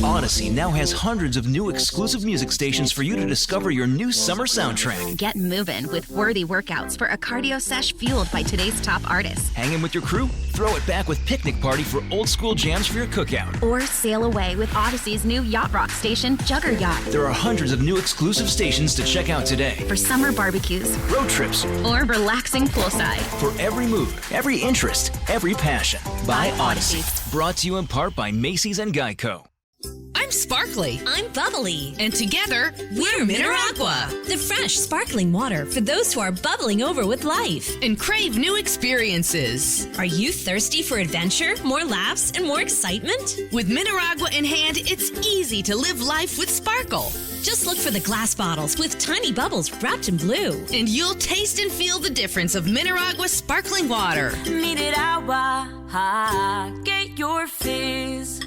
Odyssey now has hundreds of new exclusive music stations for you to discover your new summer soundtrack. Get moving with worthy workouts for a cardio sesh fueled by today's top artists. Hanging with your crew? Throw it back with Picnic Party for old school jams for your cookout. Or sail away with Odyssey's new yacht rock station, Jugger Yacht. There are hundreds of new exclusive stations to check out today. For summer barbecues, road trips, or relaxing poolside. For every mood, every interest, every passion. By Odyssey. Brought to you in part by Macy's and Geico. I'm sparkly. I'm bubbly. And together, we're Mineragua. The fresh, sparkling water for those who are bubbling over with life and crave new experiences. Are you thirsty for adventure, more laughs, and more excitement? With Mineragua in hand, it's easy to live life with sparkle. Just look for the glass bottles with tiny bubbles wrapped in blue. And you'll taste and feel the difference of Mineragua sparkling water. Mineragua, get your fizz.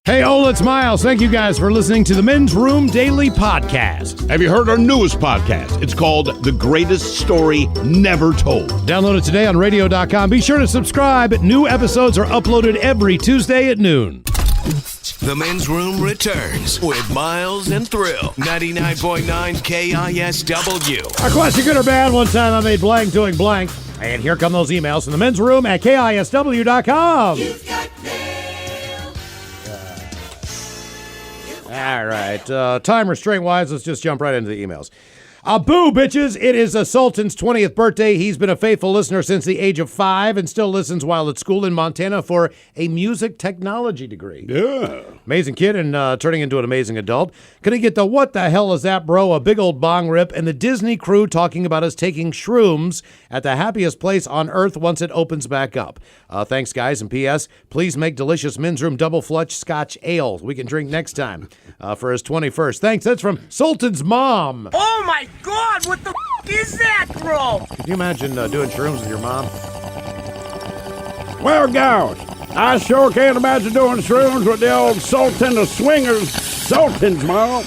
Hey, it's Miles. Thank you guys for listening to the Men's Room Daily Podcast. Have you heard our newest podcast? It's called The Greatest Story Never Told. Download it today on radio.com. Be sure to subscribe. New episodes are uploaded every Tuesday at noon. The Men's Room returns with Miles and Thrill. 99.9 KISW. Our question, good or bad? One time I made blank doing blank. And here come those emails from the Men's Room at KISW.com. You've got mail. All right. Time restraint wise, let's just jump right into the emails. Boo, bitches. It is Sultan's 20th birthday. He's been a faithful listener since the age of 5 and still listens while at school in Montana for a music technology degree. Yeah. Amazing kid and turning into an amazing adult. Can he get the what the hell is that, bro? A big old bong rip and the Disney crew talking about us taking shrooms at the happiest place on earth once it opens back up. Thanks, guys. And P.S. Please make delicious Men's Room double flutch Scotch ale we can drink next time for his 21st. Thanks. That's from Sultan's mom. Oh, my God, what the is that, bro? Can you imagine doing shrooms with your mom? Well, gosh, I sure can't imagine doing shrooms with the old Sultan of Swingers, Sultan's mom.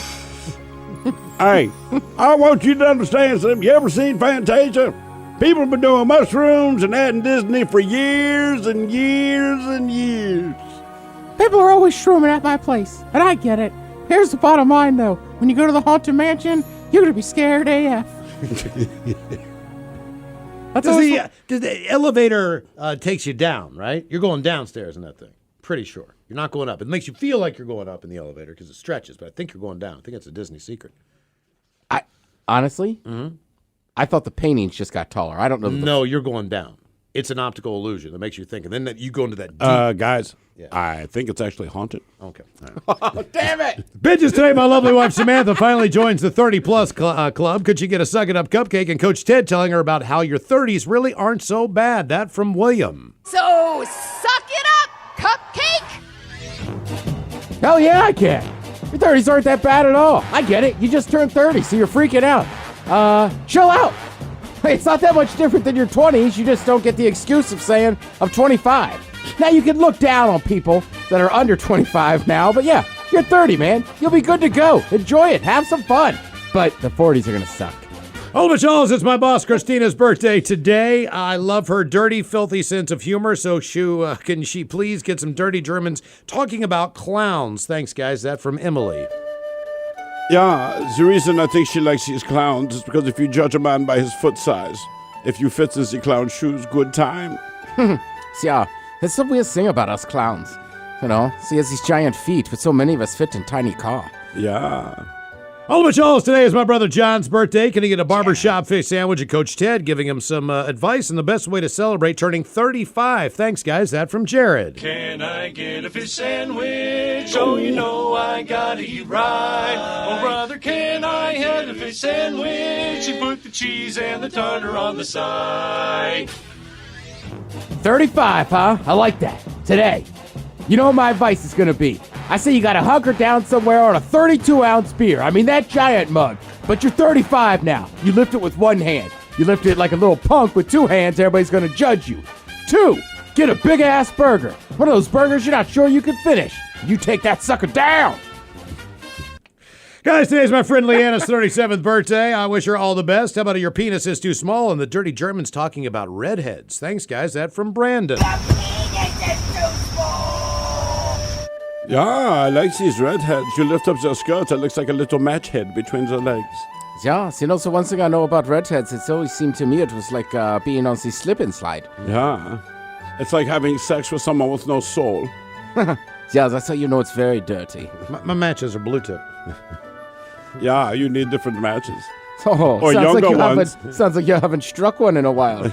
Hey, I want you to understand something. You ever seen Fantasia? People have been doing mushrooms and adding Disney for years and years and years. People are always shrooming at my place, and I get it. Here's the bottom line, though. When you go to the Haunted Mansion, you're going to be scared AF. The elevator takes you down, right? You're going downstairs in that thing. Pretty sure. You're not going up. It makes you feel like you're going up in the elevator because it stretches, but I think you're going down. I think that's a Disney secret. Honestly, I thought the paintings just got taller. I don't know. No, you're going down. It's an optical illusion that makes you think. And then you go into that deep. Guys, yeah. I think it's actually haunted. Okay. Right. Oh, damn it. Bitches, today my lovely wife Samantha finally joins the 30-plus club. Could she get a Suck It Up cupcake? And Coach Ted telling her about how your 30s really aren't so bad. That from William. So, suck it up, cupcake! Hell yeah, I can. Your 30s aren't that bad at all. I get it. You just turned 30, so you're freaking out. Chill out. It's not that much different than your 20s. You just don't get the excuse of saying, I'm 25. Now, you can look down on people that are under 25 now, but yeah, you're 30, man. You'll be good to go. Enjoy it. Have some fun. But the 40s are going to suck. Oh, Charles, it's my boss Christina's birthday today. I love her dirty, filthy sense of humor, so can she please get some dirty Germans talking about clowns? Thanks, guys. That from Emily. Yeah, the reason I think she likes these clowns is because if you judge a man by his foot size, if you fit in the clown shoes, good time. Yeah, that's the weird thing about us clowns. You know, he has these giant feet, but so many of us fit in tiny car. Yeah. All of y'all, today is my brother John's birthday. Can he get a barbershop fish sandwich? And Coach Ted giving him some advice on the best way to celebrate turning 35. Thanks, guys. That from Jared. Can I get a fish sandwich? Oh, you know I gotta eat right. Oh, brother, can I have a fish sandwich? You put the cheese and the tartar on the side. 35, huh? I like that. Today. You know what my advice is going to be? I say you got to hunker down somewhere on a 32-ounce beer. I mean, that giant mug. But you're 35 now. You lift it with one hand. You lift it like a little punk with two hands. Everybody's going to judge you. 2, get a big-ass burger. One of those burgers you're not sure you can finish. You take that sucker down. Guys, today's my friend Leanna's 37th birthday. I wish her all the best. How about your penis is too small and the dirty Germans talking about redheads? Thanks, guys. That from Brandon. Yeah, I like these redheads. You lift up their skirts, it looks like a little match head between their legs. Yeah, so one thing I know about redheads, it's always seemed to me it was like being on the slip and slide. Yeah. It's like having sex with someone with no soul. Yeah, that's how you know it's very dirty. My matches are blue tip. Yeah, you need different matches. Oh, or sounds younger like ones. Sounds like you haven't struck one in a while.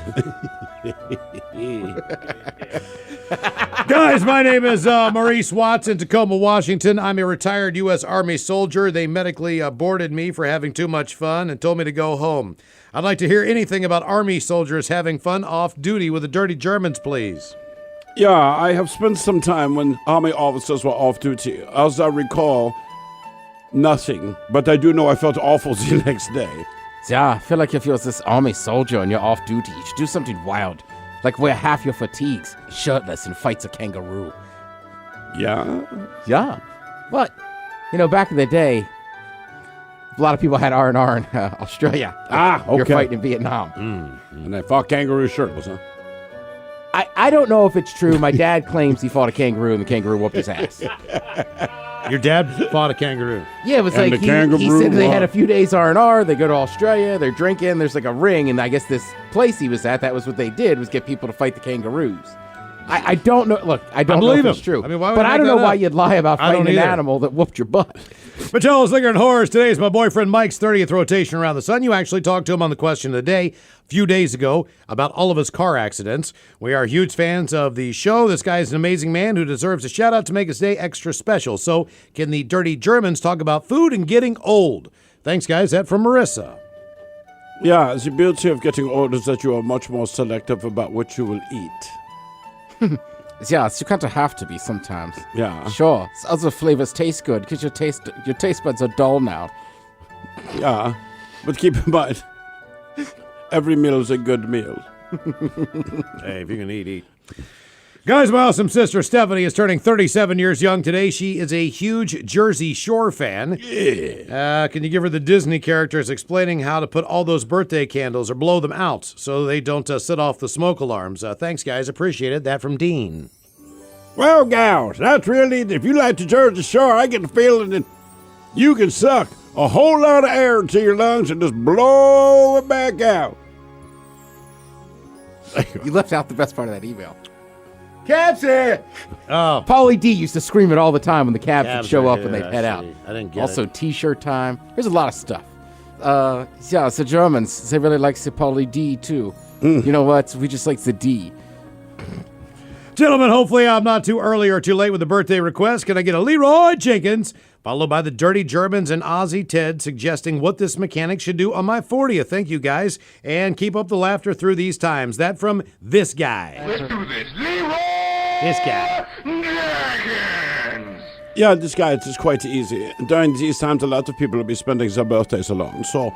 Guys, my name is Maurice Watts in Tacoma, Washington. I'm a retired U.S. Army soldier. They medically aborted me for having too much fun and told me to go home. I'd like to hear anything about Army soldiers having fun off duty with the dirty Germans, please. Yeah, I have spent some time when Army officers were off duty. As I recall, nothing. But I do know I felt awful the next day. Yeah, I feel like if you're this Army soldier and you're off duty, you should do something wild. Like wear half your fatigues, shirtless, and fights a kangaroo. Yeah? Yeah. But, back in the day, a lot of people had R&R in Australia. Okay. You're fighting in Vietnam. And they fought kangaroo shirtless, huh? I don't know if it's true. My dad claims he fought a kangaroo and the kangaroo whooped his ass. Your dad fought a kangaroo? Yeah, it was and like he said they had a few days R&R. They go to Australia. They're drinking. There's like a ring. And I guess this place he was at, that was what they did, was get people to fight the kangaroos. I don't know. Look, I don't know if it's true. I mean, why would but I don't know why up? you'd lie about fighting an either. animal that whooped your butt. Mattel's Liquor and Horrors. Today is my boyfriend Mike's 30th rotation around the sun. You actually talked to him on the question of the day a few days ago about all of his car accidents. We are huge fans of the show. This guy is an amazing man who deserves a shout out to make his day extra special. So can the dirty Germans talk about food and getting old? Thanks, guys. That from Marissa. Yeah, the beauty of getting old is that you are much more selective about what you will eat. Yeah, you kind of have to be sometimes. Yeah. Sure. Other flavors taste good because your taste buds are dull now. Yeah, but keep in mind, every meal is a good meal. Hey, if you can eat. Guys, my awesome sister Stephanie is turning 37 years young today. She is a huge Jersey Shore fan. Yeah. Can you give her the Disney characters explaining how to put all those birthday candles or blow them out so they don't set off the smoke alarms? Thanks, guys. Appreciate it. That from Dean. Well, gals, that's really, if you like the Jersey Shore, I get the feeling that you can suck a whole lot of air into your lungs and just blow it back out. You left out the best part of that email. Cabs here! Oh. Pauly D used to scream it all the time when the cabs would show up and they'd head out. I didn't get also, it. T-shirt time. There's a lot of stuff. Yeah, it's the Germans. They really like the Pauly D, too. You know what? We just like the D. Gentlemen, hopefully I'm not too early or too late with the birthday request. Can I get a Leroy Jenkins, followed by the Dirty Germans and Ozzy Ted suggesting what this mechanic should do on my 40th? Thank you, guys. And keep up the laughter through these times. That from this guy. Let's do this. Leroy! This guy. Jenkins! Yeah, this guy, it is quite easy. During these times, a lot of people will be spending their birthdays alone. So,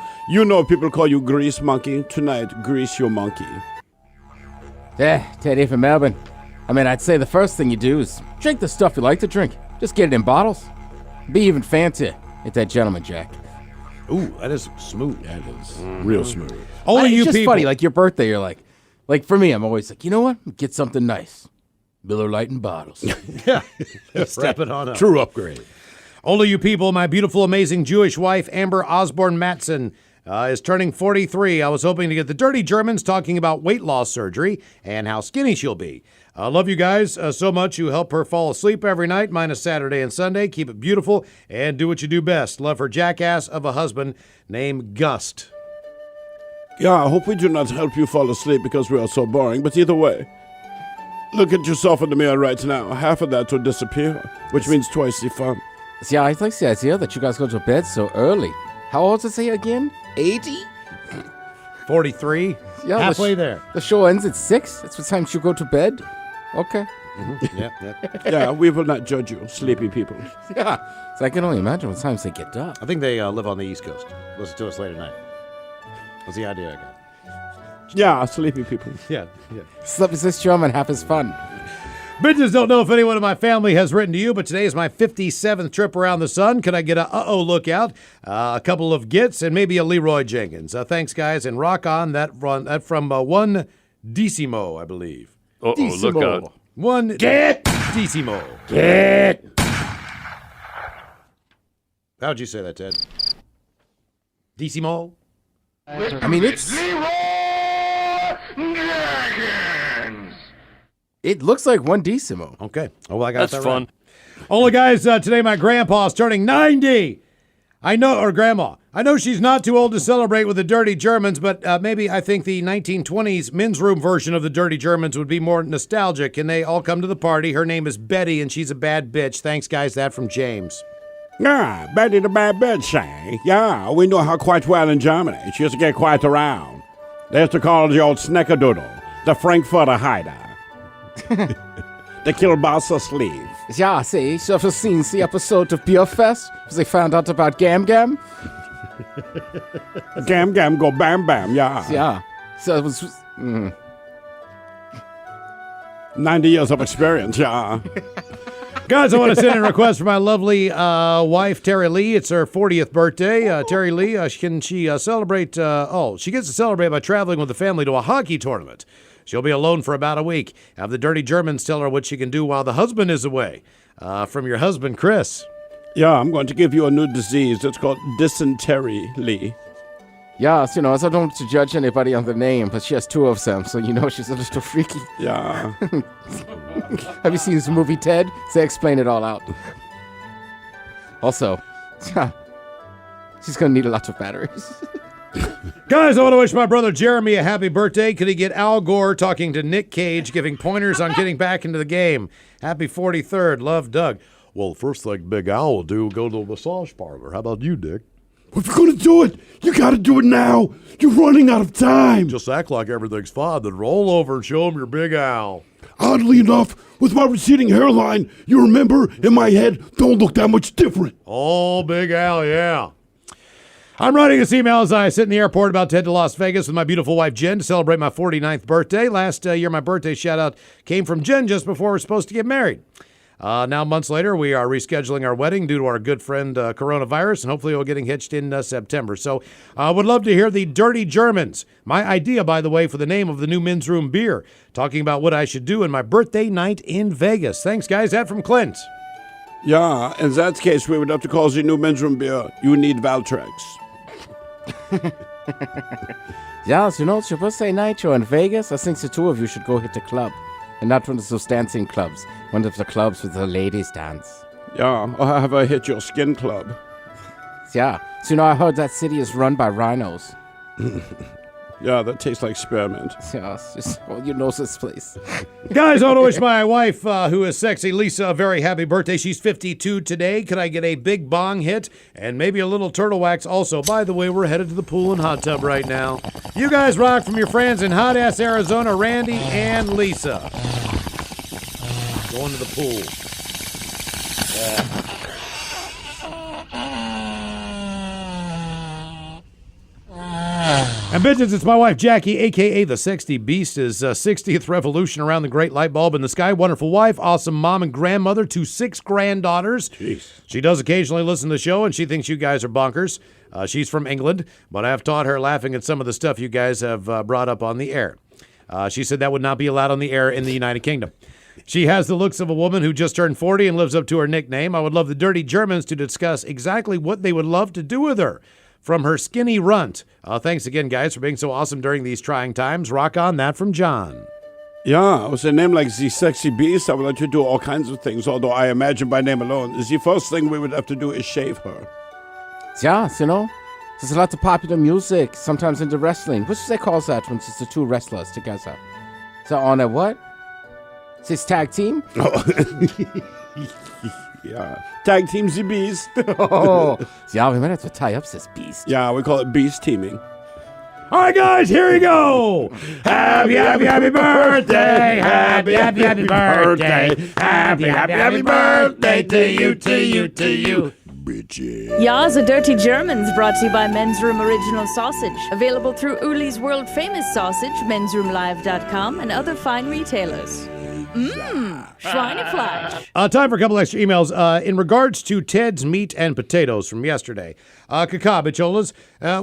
people call you Grease Monkey. Tonight, grease your monkey. Yeah, Teddy from Melbourne. I mean, I'd say the first thing you do is drink the stuff you like to drink. Just get it in bottles. Be even fancier. Hit that gentleman jack. Ooh, that is smooth. That is real smooth. Only you it's just people. funny, like your birthday, you're like for me, I'm always like, you know what? Get something nice. Miller Lite in bottles. Yeah. Step it on up. True upgrade. Only you people, my beautiful, amazing Jewish wife, Amber Osborne Matson, is turning 43. I was hoping to get the Dirty Germans talking about weight loss surgery and how skinny she'll be. I love you guys so much. You help her fall asleep every night, minus Saturday and Sunday. Keep it beautiful and do what you do best. Love her jackass of a husband named Gust. Yeah, I hope we do not help you fall asleep because we are so boring, but either way, look at yourself in the mirror right now. Half of that will disappear, which means twice the fun. See, I like the idea that you guys go to bed so early. How old is it again? 80? 43? Yeah, halfway there. The show ends at 6? That's what time you go to bed? Okay. Mm-hmm. Yep. Yeah, we will not judge you, sleepy people. Yeah. So I can only imagine what times they get up. I think they live on the East Coast. Listen to us late at night. That's the idea I got. Yeah, sleepy people. Yeah. Sleep is this German, half his fun. Bitches, don't know if anyone in my family has written to you, but today is my 57th trip around the sun. Could I get a uh-oh look out, a couple of gits, and maybe a Leroy Jenkins? Thanks, guys, and rock on. That from one Decimo, I believe. Uh-oh, look out. One Get! Decimo. Get! How would you say that, Ted? Decimo? I mean, it's... It looks like one decimo. Okay. Oh, well, I got That's that fun. right. Only guys, today my grandpa's turning 90. Or grandma. I know she's not too old to celebrate with the Dirty Germans, but maybe I think the 1920s men's room version of the Dirty Germans would be more nostalgic. Can they all come to the party? Her name is Betty, and she's a bad bitch. Thanks, guys. That from James. Yeah, Betty the bad bitch, say. Yeah, we know her quite well in Germany. She used to get quite around. They used to call her the old Snickerdoodle, the Frankfurter Heider, the Kielbasa Sleeve. Yeah, see, you ever seen the episode of Beer Fest? They found out about Gam Gam? Gam Gam go bam bam, yeah. Yeah. So it was... 90 years of experience, yeah. Guys, I want to send in a request for my lovely wife, Terry Lee. It's her 40th birthday. Terry Lee, can she celebrate? She gets to celebrate by traveling with the family to a hockey tournament. She'll be alone for about a week. Have the Dirty Germans tell her what she can do while the husband is away. From your husband, Chris. Yeah, I'm going to give you a new disease. It's called dysentery, Lee. Yes, I don't want to judge anybody on the name, but she has two of them, so she's a little freaky. Yeah. Have you seen this movie, Ted? They explain it all out. Also, she's going to need a lot of batteries. Guys, I want to wish my brother Jeremy a happy birthday. Could he get Al Gore talking to Nick Cage, giving pointers on getting back into the game? Happy 43rd. Love, Doug. Well, the first thing Big Al will do will go to the massage parlor. How about you, Dick? If you're going to do it, you got to do it now. You're running out of time. Just act like everything's fine, then roll over and show him your Big Al. Oddly enough, with my receding hairline, you remember, in my head, don't look that much different. Oh, Big Al, yeah. I'm writing this email as I sit in the airport about to head to Las Vegas with my beautiful wife, Jen, to celebrate my 49th birthday. Last year, my birthday shout-out came from Jen just before we were supposed to get married. Now, months later, we are rescheduling our wedding due to our good friend coronavirus, and hopefully we're getting hitched in September. So I would love to hear the Dirty Germans. My idea, by the way, for the name of the new men's room beer, talking about what I should do in my birthday night in Vegas. Thanks, guys. That from Clint. Yeah, in that case, we would have to call the new men's room beer. You need Valtrex. Yes, it's your birthday night, you're in Vegas. I think the two of you should go hit a club. And not one of those dancing clubs. One of the clubs where the ladies dance. Yeah, or have I hit your skin club? Yeah. So, I heard that city is run by rhinos. Yeah, that tastes like spearmint. Yes, you know this place. Guys, I want to wish my wife, who is sexy, Lisa, a very happy birthday. She's 52 today. Could I get a big bong hit and maybe a little turtle wax also? By the way, we're headed to the pool and hot tub right now. You guys rock from your friends in hot-ass Arizona, Randy and Lisa. Going to the pool. Yeah. And bitches, it's my wife, Jackie, a.k.a. the Sexy Beast, his 60th revolution around the great light bulb in the sky. Wonderful wife, awesome mom and grandmother to 6 granddaughters. Jeez. She does occasionally listen to the show, and she thinks you guys are bonkers. She's from England, but I've taught her laughing at some of the stuff you guys have brought up on the air. She said that would not be allowed on the air in the United Kingdom. She has the looks of a woman who just turned 40 and lives up to her nickname. I would love the Dirty Germans to discuss exactly what they would love to do with her. From her skinny runt. Thanks again, guys, for being so awesome during these trying times. Rock on. That from John. Yeah, with a name like the Sexy Beast, I would let you do all kinds of things, although I imagine by name alone, the first thing we would have to do is shave her. Yeah, there's a lot of popular music, sometimes into wrestling. What do they call that when it's the two wrestlers together? So on a what? Is this tag team? Oh. Yeah. Tag team the Beast. Oh. Yeah, we might have to tie up this beast. Yeah, we call it beast teaming. All right, guys, here we go. Happy, happy, happy birthday. Happy, happy, happy birthday. Happy, happy, happy birthday to you, to you, to you. Bitches. Yeah, the Dirty Germans, brought to you by Men's Room Original Sausage. Available through Uli's World Famous Sausage, mensroomlive.com, and other fine retailers. Schweinefleisch. Time for a couple extra emails. In regards to Ted's meat and potatoes from yesterday. Kakabicholas,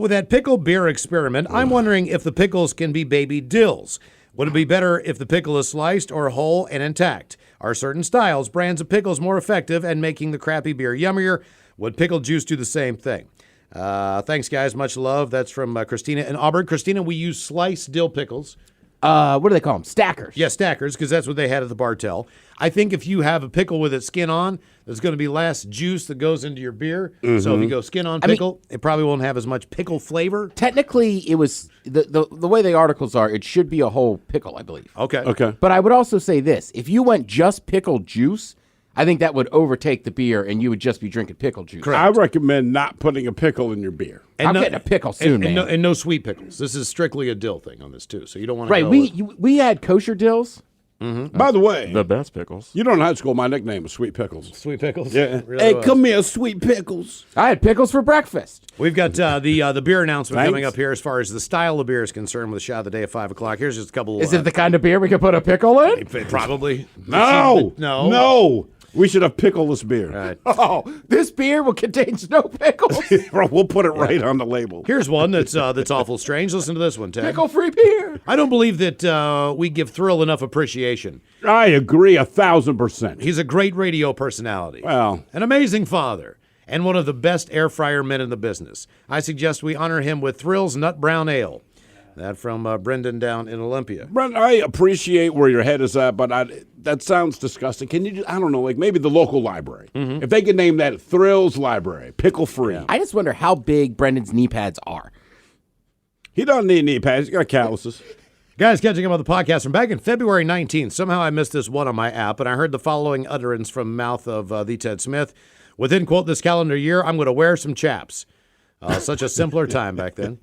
with that pickle beer experiment, I'm wondering if the pickles can be baby dills. Would it be better if the pickle is sliced or whole and intact? Are certain styles, brands of pickles more effective and making the crappy beer yummier? Would pickle juice do the same thing? Thanks, guys. Much love. That's from Christina in Auburn. Christina, we use sliced dill pickles. What do they call them? Stackers. Yeah, stackers, because that's what they had at the Bartell. I think if you have a pickle with its skin on, there's going to be less juice that goes into your beer. Mm-hmm. So if you go skin on pickle, it probably won't have as much pickle flavor. Technically, it was the way the articles are, it should be a whole pickle, I believe. Okay. But I would also say this. If you went just pickle juice, I think that would overtake the beer, and you would just be drinking pickle juice. I recommend not putting a pickle in your beer. I'm getting a pickle soon, man. And no sweet pickles. This is strictly a dill thing on this, too. So you don't want to Right, we had kosher dills. Mm-hmm. By the way, the best pickles. You know, in high school, my nickname was Sweet Pickles. Sweet Pickles? Yeah. Really hey, was. come here, Sweet Pickles. I had pickles for breakfast. We've got the beer announcement Thanks. coming up here as far as the style of beer is concerned with the shot of the day at 5 o'clock. Here's just a couple. Is it the kind of beer we could put a pickle in? Probably. No. We should have pickleless beer. Right. Oh, this beer will contain no pickles. We'll put it right on the label. Here's one that's awful strange. Listen to this one, Ted. Pickle-free beer. I don't believe that we give Thrill enough appreciation. I agree 1,000%. He's a great radio personality. Well. An amazing father. And one of the best air fryer men in the business. I suggest we honor him with Thrill's Nut Brown Ale. That from Brendan down in Olympia. Brendan, I appreciate where your head is at, but that sounds disgusting. Can you just, I don't know, like maybe the local library. Mm-hmm. If they could name that Thrills Library, pickle-free. I just wonder how big Brendan's knee pads are. He doesn't need knee pads. He's got calluses. Guys, catching up on the podcast from back in February 19th. Somehow I missed this one on my app, and I heard the following utterance from the mouth of the Ted Smith. Within, quote, this calendar year, I'm going to wear some chaps. Such a simpler time back then.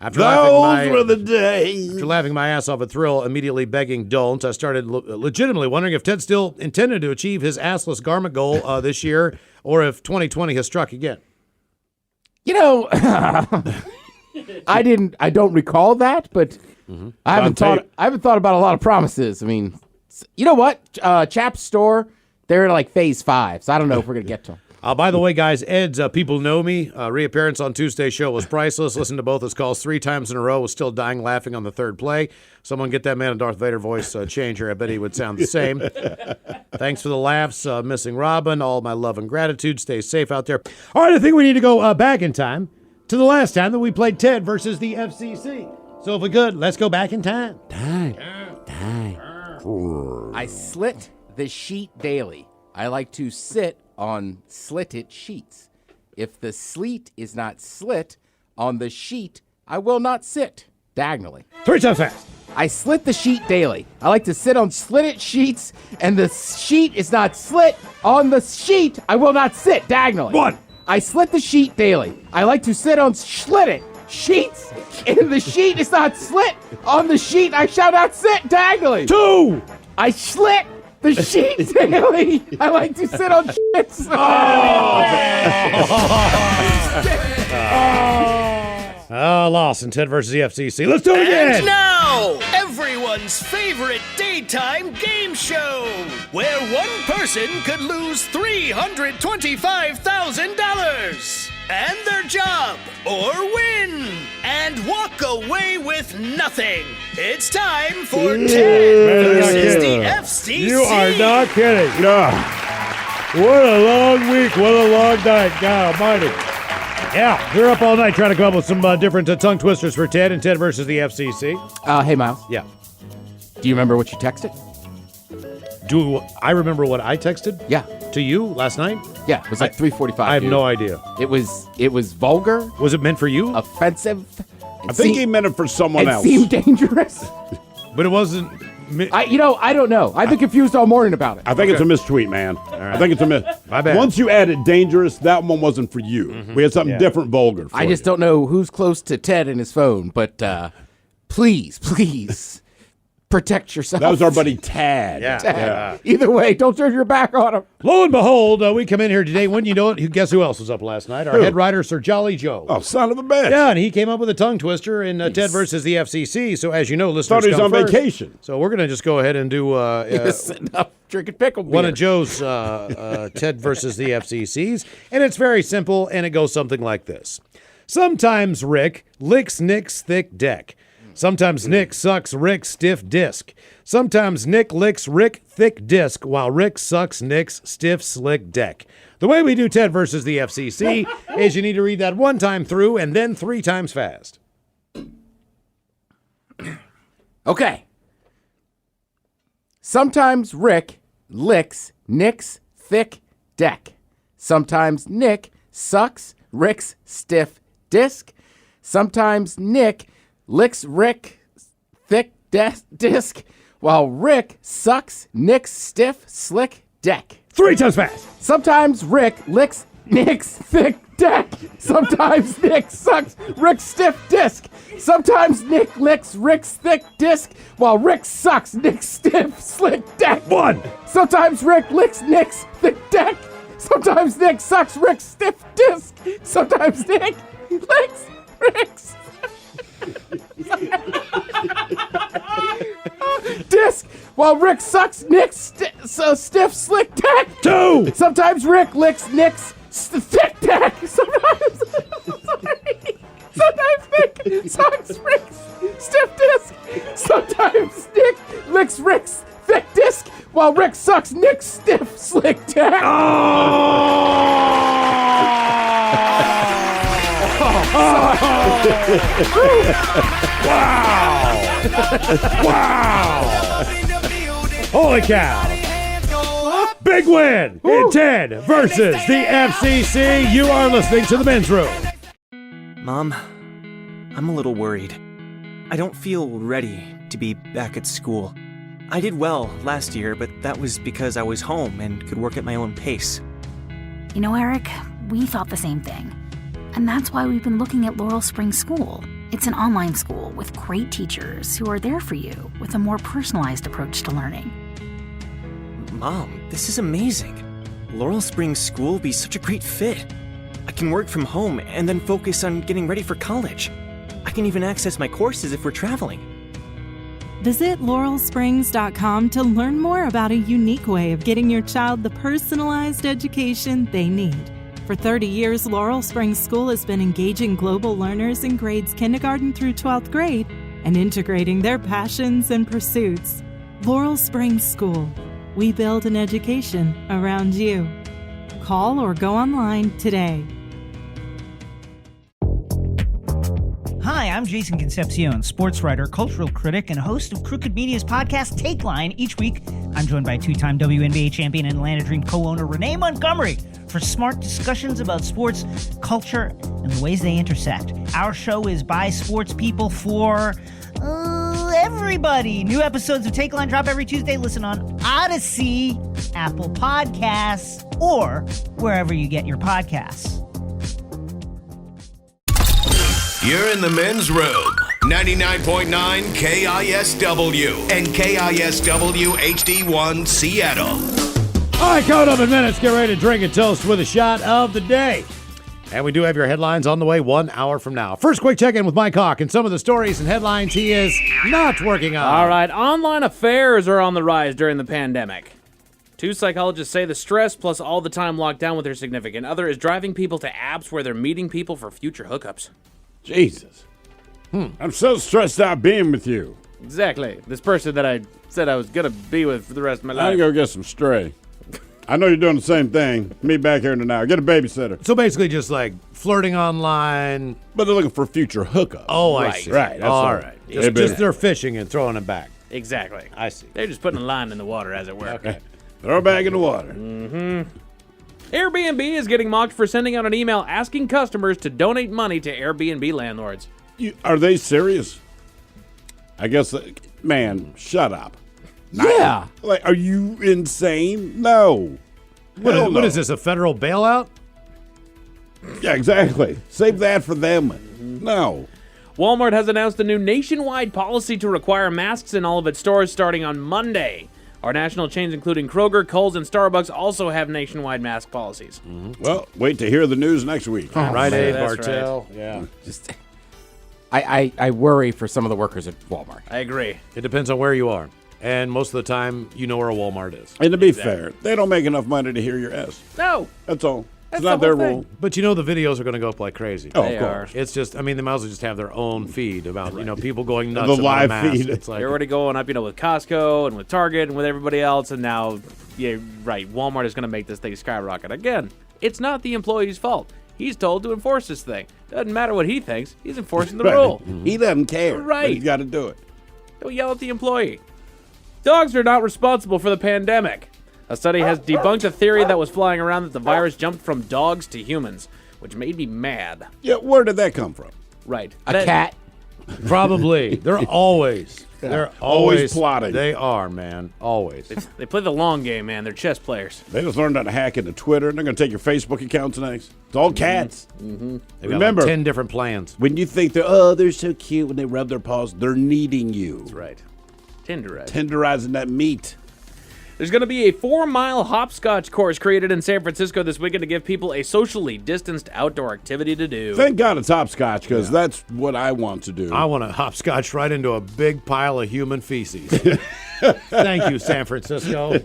After were the days. After laughing my ass off at Thrill, immediately begging don't, I started legitimately wondering if Ted still intended to achieve his assless garment goal this year, or if 2020 has struck again. You know, I don't recall that, but I haven't thought about a lot of promises. I mean, you know what? Chap's store, they're like phase 5, so I don't know if we're gonna get to them. By the way, guys, Ed's People Know Me reappearance on Tuesday's show was priceless. Listen to both his calls 3 times in a row. Was still dying laughing on the third play. Someone get that man a Darth Vader voice changer. I bet he would sound the same. Thanks for the laughs. Missing Robin. All my love and gratitude. Stay safe out there. All right, I think we need to go back in time to the last time that we played Ted versus the FCC. So if we could, let's go back in time. I slit the sheet daily. I like to sit on slitted sheets. If the sleet is not slit on the sheet, I will not sit diagonally. 3 times fast. I slit the sheet daily. I like to sit on slitted sheets, and the sheet is not slit on the sheet. I will not sit diagonally. 1. I slit the sheet daily. I like to sit on slitted sheets, and the sheet is not slit on the sheet. I shall not sit diagonally. 2. I slit the sheet daily. I like to sit on shits. Lost in Ted versus the FCC. Let's do it again. And now, everyone's favorite daytime game show, where one person could lose $325,000 and their job, or win and walk away with nothing. It's time for Ted versus the FCC. You are not kidding. What a long week. What a long night. God almighty. Yeah, we're up all night trying to come up with some different tongue twisters for Ted and Ted versus the FCC. Hey, Miles. Yeah. Do you remember what you texted? Do I remember what I texted? Yeah. To you last night? Yeah, it was like 3:45. I have no idea. It was vulgar. Was it meant for you? Offensive. I think he meant it for someone else. It seemed dangerous. But it wasn't. I don't know. I've been confused all morning about it. I think it's a mistweet, man. Right. I think it's a mis. My bad. Once you added dangerous, that one wasn't for you. Mm-hmm. We had something different, vulgar. For I just don't know who's close to Ted and his phone, but please protect yourself. That was our buddy Tad. Yeah. Either way, don't turn your back on him. Lo and behold, we come in here today. Wouldn't you know it? Guess who else was up last night? Our head writer, Sir Jolly Joe. Oh, son of a bitch. Yeah, and he came up with a tongue twister in Ted versus the FCC. So as you know, listeners Thought he was come on first. vacation. So we're going to just go ahead and do Sitting up drinking pickle beer. one of Joe's Ted versus the FCCs. And it's very simple, and it goes something like this. Sometimes Rick licks Nick's thick deck. Sometimes Nick sucks Rick stiff disc. Sometimes Nick licks Rick thick disc while Rick sucks Nick's stiff slick deck. The way we do Ted versus the FCC is you need to read that one time through and then 3 times fast. Okay. Sometimes Rick licks Nick's thick deck. Sometimes Nick sucks Rick's stiff disc. Sometimes Nick licks Rick's thick disc while Rick sucks Nick's stiff slick deck. 3 times fast. Sometimes Rick licks Nick's thick deck. Sometimes Nick sucks Rick's stiff disc. Sometimes Nick licks Rick's thick disc while Rick sucks Nick's stiff slick deck. 1. Sometimes Rick licks Nick's thick deck. Sometimes Nick sucks Rick's stiff disc. Sometimes Nick licks Rick's disc while Rick sucks Nick's stiff slick deck. 2. Sometimes Rick licks Nick's thick deck. Sometimes Nick sucks Rick's stiff disc. Sometimes Nick licks Rick's thick disc while Rick sucks Nick's stiff slick deck. Wow! Holy cow! Big win in Ted versus the FCC. You are listening to the Men's Room. Mom, I'm a little worried. I don't feel ready to be back at school. I did well last year, but that was because I was home and could work at my own pace. You know, Eric, we thought the same thing. And that's why we've been looking at Laurel Springs School. It's an online school with great teachers who are there for you with a more personalized approach to learning. Mom, this is amazing. Laurel Springs School would be such a great fit. I can work from home and then focus on getting ready for college. I can even access my courses if we're traveling. Visit laurelsprings.com to learn more about a unique way of getting your child the personalized education they need. For 30 years, Laurel Springs School has been engaging global learners in grades kindergarten through 12th grade and integrating their passions and pursuits. Laurel Springs School. We build an education around you. Call or go online today. Hi, I'm Jason Concepcion, sports writer, cultural critic, and host of Crooked Media's podcast Take Line. Each week, I'm joined by 2-time WNBA champion and Atlanta Dream co-owner Renee Montgomery for smart discussions about sports, culture, and the ways they intersect. Our show is by sports people for everybody. New episodes of Take Line drop every Tuesday. Listen on Odyssey, Apple Podcasts, or wherever you get your podcasts. You're in the Men's Room. 99.9 KISW and KISW HD1 Seattle. All right, coming up in minutes, get ready to drink and toast with a shot of the day. And we do have your headlines on the way 1 hour from now. First, quick check-in with Mike Hawk and some of the stories and headlines he is not working on. All right, online affairs are on the rise during the pandemic. 2 psychologists say the stress plus all the time locked down with their significant other is driving people to apps where they're meeting people for future hookups. Jesus. I'm so stressed out being with you. Exactly. This person that I said I was going to be with for the rest of my life. I'm going to go get some stray. I know you're doing the same thing. Meet back here in an hour. Get a babysitter. So basically just like flirting online. But they're looking for future hookups. Oh, I see. Right. That's all right. Just they're fishing and throwing it back. Exactly. I see. They're just putting a line in the water, as it were. Okay. Throw it back in the water. Mm-hmm. Airbnb is getting mocked for sending out an email asking customers to donate money to Airbnb landlords. Are they serious? I guess, man, shut up. Yeah. Like, are you insane? No. What is this, a federal bailout? Yeah, exactly. Save that for them. No. Walmart has announced a new nationwide policy to require masks in all of its stores starting on Monday. Our national chains, including Kroger, Kohl's, and Starbucks, also have nationwide mask policies. Mm-hmm. Well, wait to hear the news next week. Right, Abe That's Bartell. right. Yeah. Just, I worry for some of the workers at Walmart. I agree. It depends on where you are. And most of the time, you know where a Walmart is. And to be fair, they don't make enough money to hear your S. No. That's all. It's not their rule. But you know the videos are going to go up like crazy. Oh, of course. It's just, they might as well just have their own feed about, people going nuts. The live feed. It's like, They're already going up, with Costco and with Target and with everybody else, and now, Walmart is going to make this thing skyrocket. Again, it's not the employee's fault. He's told to enforce this thing. Doesn't matter what he thinks. He's enforcing the rule. He doesn't care. Right. But he's got to do it. Don't yell at the employee. Dogs are not responsible for the pandemic. A study has debunked a theory that was flying around that the virus jumped from dogs to humans, which made me mad. Yeah, where did that come from? Right. A cat. Probably. They're always plotting. They are, man. Always. They play the long game, man. They're chess players. They just learned how to hack into Twitter, and they're going to take your Facebook accounts next. It's all cats. Mm-hmm. Remember, 10 different plans. When you think they're so cute when they rub their paws, they're kneading you. That's right. Tenderizing. Tenderizing that meat. There's going to be a 4-mile hopscotch course created in San Francisco this weekend to give people a socially distanced outdoor activity to do. Thank God it's hopscotch, because that's what I want to do. I want to hopscotch right into a big pile of human feces. Thank you, San Francisco.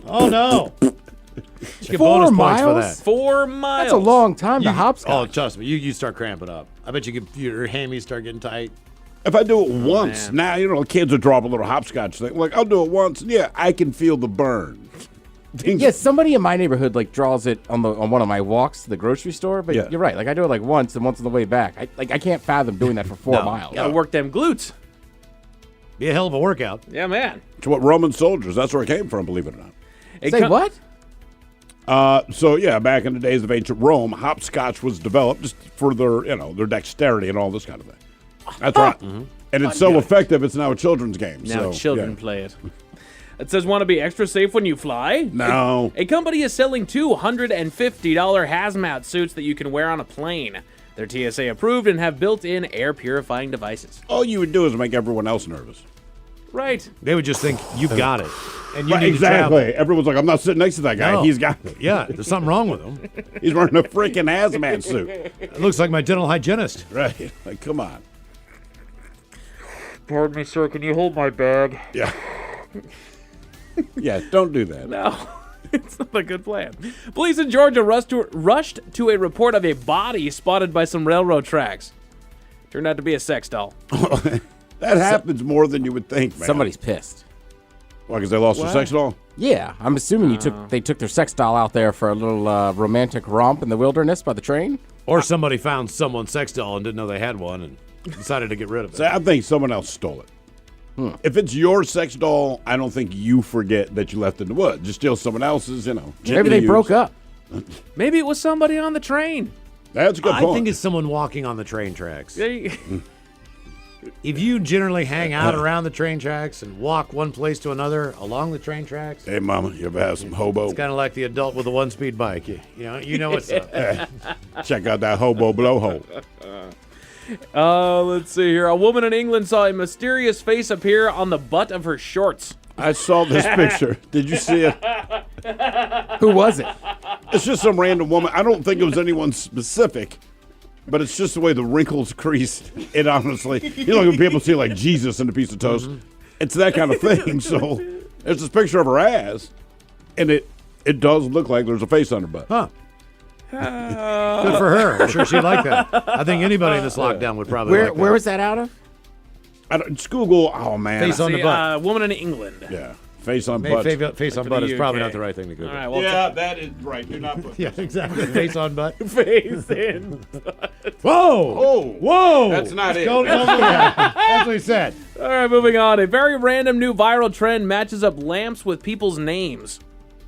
Oh, no. Get 4 bonus miles? points for that. 4 miles. That's a long time to hopscotch. Oh, trust me. You start cramping up. I bet your hammies start getting tight. If I do it once, now, kids will draw up a little hopscotch thing. Like, I'll do it once. Yeah, I can feel the burn. Yes, somebody in my neighborhood draws it on one of my walks to the grocery store. But you're right. I do it once and once on the way back. I can't fathom doing that for 4 miles. Gotta work them glutes. Be a hell of a workout. Yeah, man. It's what Roman soldiers. That's where it came from. Believe it or not. Say what? Back in the days of ancient Rome, hopscotch was developed just for their dexterity and all this kind of thing. That's right. Mm-hmm. And it's so effective, it's now a children's game. Now children play it. It says, want to be extra safe when you fly? No. A company is selling $250 hazmat suits that you can wear on a plane. They're TSA approved and have built-in air purifying devices. All you would do is make everyone else nervous. Right. They would just think, you've got it. And you right, need exactly. to travel. Everyone's like, I'm not sitting next to that guy. No. He's got it. Yeah, there's something wrong with him. He's wearing a freaking hazmat suit. It looks like my dental hygienist. Right. Like, come on. Pardon me, sir. Can you hold my bag? Yeah. Yeah, don't do that. No. It's not a good plan. Police in Georgia rushed to a report of a body spotted by some railroad tracks. Turned out to be a sex doll. That happens more than you would think, man. Somebody's pissed. Why, because they lost their sex doll? Yeah, I'm assuming they took their sex doll out there for a little romantic romp in the wilderness by the train. Or somebody found someone's sex doll and didn't know they had one and decided to get rid of it. So I think someone else stole it. If it's your sex doll, I don't think you forget that you left it in the woods. Just steal someone else's, Maybe they broke up. Maybe it was somebody on the train. That's a good point. I think it's someone walking on the train tracks. If you generally hang out around the train tracks and walk one place to another along the train tracks. Hey, Mama, you ever have some hobo? It's kind of like the adult with a one-speed bike. You know what's up. Check out that hobo blowhole. Let's see here. A woman in England saw a mysterious face appear on the butt of her shorts. I saw this picture. Did you see it? Who was it? It's just some random woman. I don't think it was anyone specific, but it's just the way the wrinkles creased. It honestly, when people see like Jesus in a piece of toast, it's that kind of thing. So there's this picture of her ass, and it does look like there's a face on her butt. Huh. Good for her. I'm sure she'd like that. I think anybody in this lockdown would probably like that. Where was that out of? It's Google. Oh, man. Face on the butt. Woman in England. Yeah. Face on butt. Face on butt is probably not the right thing to Google. All right, well, that is right. You're not putting yeah, exactly. Face on butt. Face in butt. Whoa! Oh, whoa! That's not it. That's what he said. All right, moving on. A very random new viral trend matches up lamps with people's names.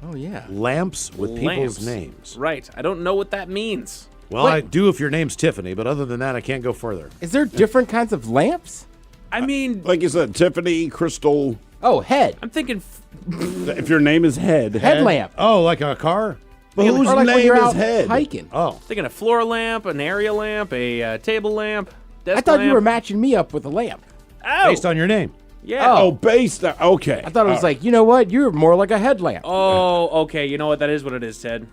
Oh, yeah. Lamps with people's names. Right. I don't know what that means. Well, I do if your name's Tiffany, but other than that, I can't go further. Is there different kinds of lamps? I mean, like you said, Tiffany, Crystal. Oh, head. I'm thinking. If your name is Head. Headlamp. Oh, like a car? But whose or like when name you're is out Head? hiking. Oh. Thinking a floor lamp, an area lamp, a table lamp, desk I thought lamp. you were matching me up with a lamp. Oh. Based on your name. Yeah. Oh, based on. Okay. I thought it was like, you know what? You're more like a headlamp. Oh, okay. You know what? That is what it is, Ted.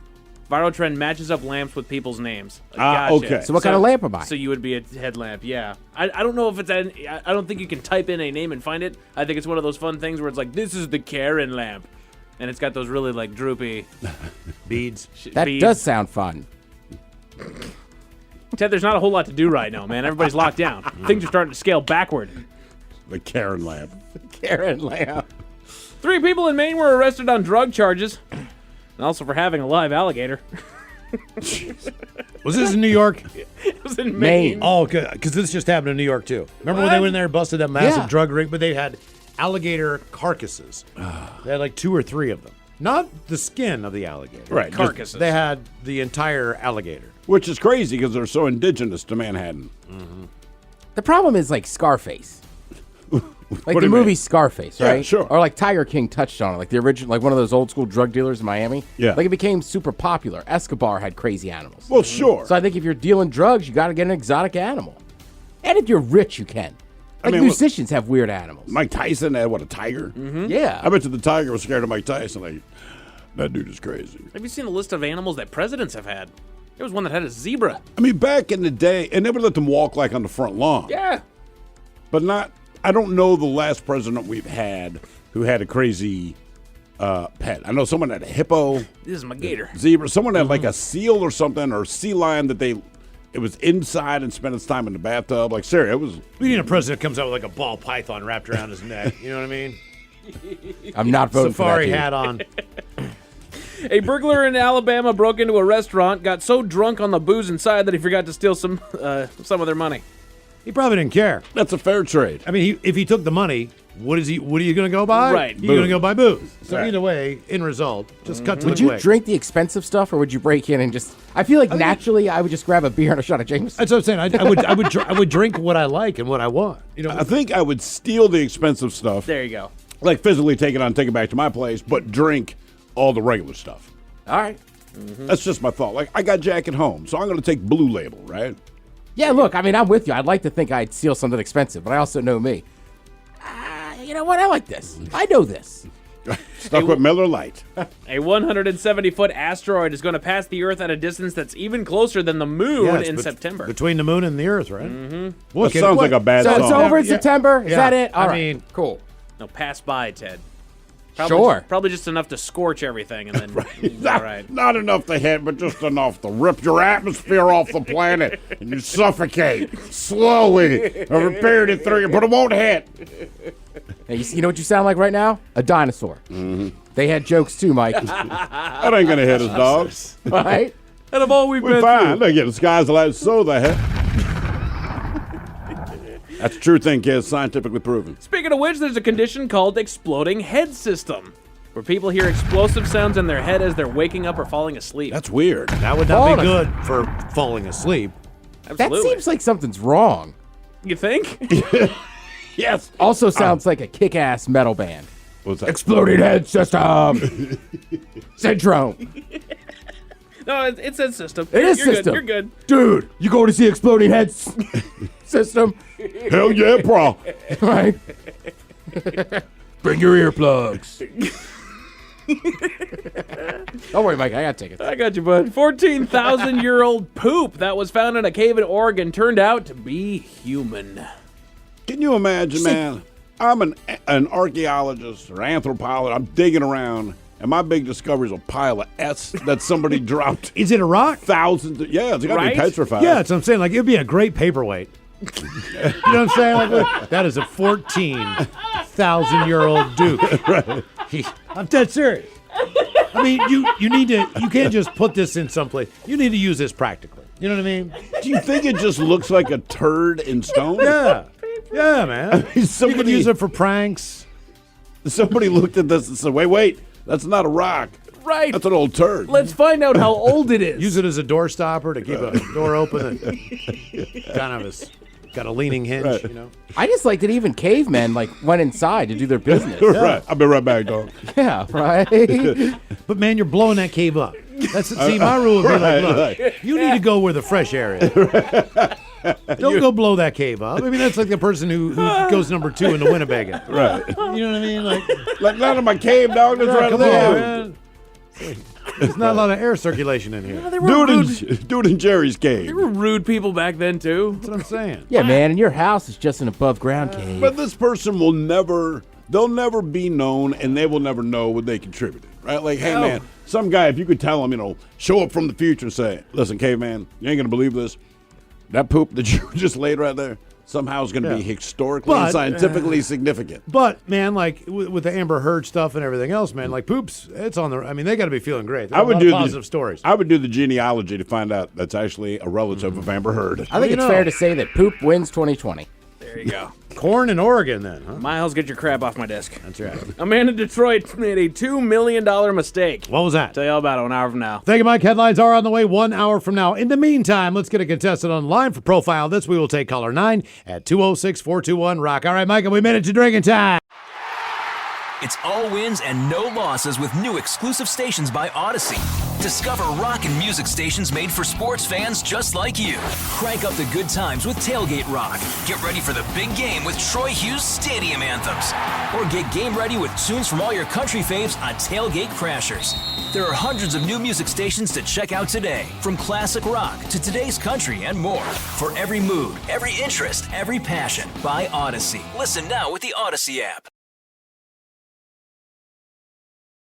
Viral trend matches up lamps with people's names. Gotcha. Okay. So what kind of lamp am I? So you would be a headlamp, yeah. I don't know if it's I don't think you can type in a name and find it. I think it's one of those fun things where it's like, this is the Karen lamp. And it's got those really, like, droopy beads. That beads. does sound fun. Ted, there's not a whole lot to do right now, man. Everybody's locked down. Things are starting to scale backward. The Karen lamp. Karen lamp. 3 people in Maine were arrested on drug charges, and also for having a live alligator. Was this in New York? It was in Maine. Oh, good. Because this just happened in New York, too. Remember when they went in there and busted that massive drug ring? But they had alligator carcasses. They had like 2 or 3 of them. Not the skin of the alligator. Right. Carcasses. They had the entire alligator. Which is crazy because they're so indigenous to Manhattan. The problem is like Scarface. Like What do the you movie mean? Scarface, Yeah, right? sure. Or like Tiger King touched on it, like the original, like one of those old school drug dealers in Miami. Yeah. Like it became super popular. Escobar had crazy animals. Well, sure. So I think if you're dealing drugs, you got to get an exotic animal. And if you're rich, you can. Like musicians have weird animals. Mike Tyson had, a tiger? Yeah. I bet you the tiger was scared of Mike Tyson. Like, that dude is crazy. Have you seen the list of animals that presidents have had? There was one that had a zebra. I mean, back in the day, and they would let them walk like on the front lawn. Yeah. But I don't know the last president we've had who had a crazy pet. I know someone had a hippo. This is my gator. Zebra. Someone had like a seal or something, or a sea lion that it was inside and spent its time in the bathtub. Like, seriously, it was. We need a president that comes out with like a ball python wrapped around his neck. You know what I mean? I'm not voting for that Safari dude. hat on. A burglar in Alabama broke into a restaurant, got so drunk on the booze inside that he forgot to steal some of their money. He probably didn't care. That's a fair trade. I mean, if he took the money, what are you going to go buy? Right. You're going to go buy booze. So Right. either way, in result, just cut to Would the you quick. drink the expensive stuff, or would you break in and just? I feel like naturally, I would just grab a beer and a shot of Jameson. That's what I'm saying. I would drink what I like and what I want. You know, I think I would steal the expensive stuff. There you go. Like physically take it back to my place, but drink all the regular stuff. All right. That's just my thought. Like, I got Jack at home, so I'm going to take Blue Label, right? Yeah, look, I mean, I'm with you. I'd like to think I'd steal something expensive, but I also know me. You know what? I like this. I know this. Stuck with Miller Lite. A 170-foot asteroid is going to pass the Earth at a distance that's even closer than the moon Yeah, it's in September. between the moon and the Earth, right? Mm-hmm. That sounds like a bad So song. it's over in Yeah. September? Is Yeah. that it? All I right. mean- Cool. No, pass by, Ted. Sure. Probably just enough to scorch everything, and then all right. Not enough to hit, but just enough to rip your atmosphere off the planet and you suffocate slowly over a period of 3 years, but it won't hit. Hey, you know what you sound like right now? A dinosaur. They had jokes too, Mike. That ain't going to hit us, dogs. All right? Out of all we've We're been fine. through. Look at the sky's the limit, so the heck. That's a true thing, kids. Scientifically proven. Speaking of which, there's a condition called exploding head system, where people hear explosive sounds in their head as they're waking up or falling asleep. That's weird. That would not be good for falling asleep. That Absolutely. seems like something's wrong. You think? Yes. Also sounds like a kick-ass metal band. What's that? Exploding head system. Syndrome. No, it says system. It is You're system. Good. You're good. Dude, you going to see exploding head system? Hell yeah, bro. Right? Bring your earplugs. Don't worry, Mike. I got tickets. I got you, bud. 14,000-year-old poop that was found in a cave in Oregon turned out to be human. Can you imagine, man? I'm an archaeologist or anthropologist. I'm digging around, and my big discovery is a pile of S that somebody dropped. Is it a rock? Thousands. Yeah, it's got to Right? be petrified. Yeah, that's what I'm saying. Like, it'd be a great paperweight. You know what I'm saying? Like, look, that is a 14,000-year-old Duke. Right. I'm dead serious. I mean, you can't just put this in someplace. You need to use this practically. You know what I mean? Do you think it just looks like a turd in stone? Yeah. Yeah, man. I mean, You somebody could use it for pranks. Somebody looked at this and said, wait, that's not a rock. Right. That's an old turd. Let's find out how old it is. Use it as a door stopper to keep a door open. And kind of has got a leaning hinge, Right. you know? I just like that even cavemen went inside to do their business. Right. I'll be right back, dog. Yeah, right? But, man, you're blowing that cave up. See, my rule would be like, look, you need to go where the fresh air is. Don't go blow that cave up. I mean, that's like the person who goes number 2 in the Winnebago. Right. You know what I mean? Like none of my cave, dog. That's right come there. on, man. There's not a lot of air circulation in here. Dude in Jerry's cave. There were rude people back then, too. That's what I'm saying. Yeah, man, and your house is just an above-ground cave. But this person will never they'll never be known and they will never know what they contributed, right? Like, hey, No. man, some guy, if you could tell him, show up from the future and say, listen, caveman, you ain't going to believe this. That poop that you just laid right there somehow is going to be historically and scientifically significant. But, man, like, with the Amber Heard stuff and everything else, man, like, poops, it's on the, I mean, they got to be feeling great. There's a lot of positive stories. I would do the genealogy to find out that's actually a relative of Amber Heard. I think it's fair to say that poop wins 2020. There you go. Corn in Oregon, then, huh? Miles, get your crap off my desk. That's right. A man in Detroit made a $2 million mistake. What was that? I'll tell you all about it 1 hour from now. Thank you, Mike. Headlines are on the way 1 hour from now. In the meantime, let's get a contestant on the line for Profile This. We will take caller 9 at 206-421-ROCK. All right, Mike, we made it to drinking time. It's all wins and no losses with new exclusive stations by Odyssey. Discover rock and music stations made for sports fans just like you. Crank up the good times with Tailgate Rock. Get ready for the big game with Troy Hughes Stadium Anthems. Or get game ready with tunes from all your country faves on Tailgate Crashers. There are hundreds of new music stations to check out today, from classic rock to today's country and more. For every mood, every interest, every passion, by Odyssey. Listen now with the Odyssey app.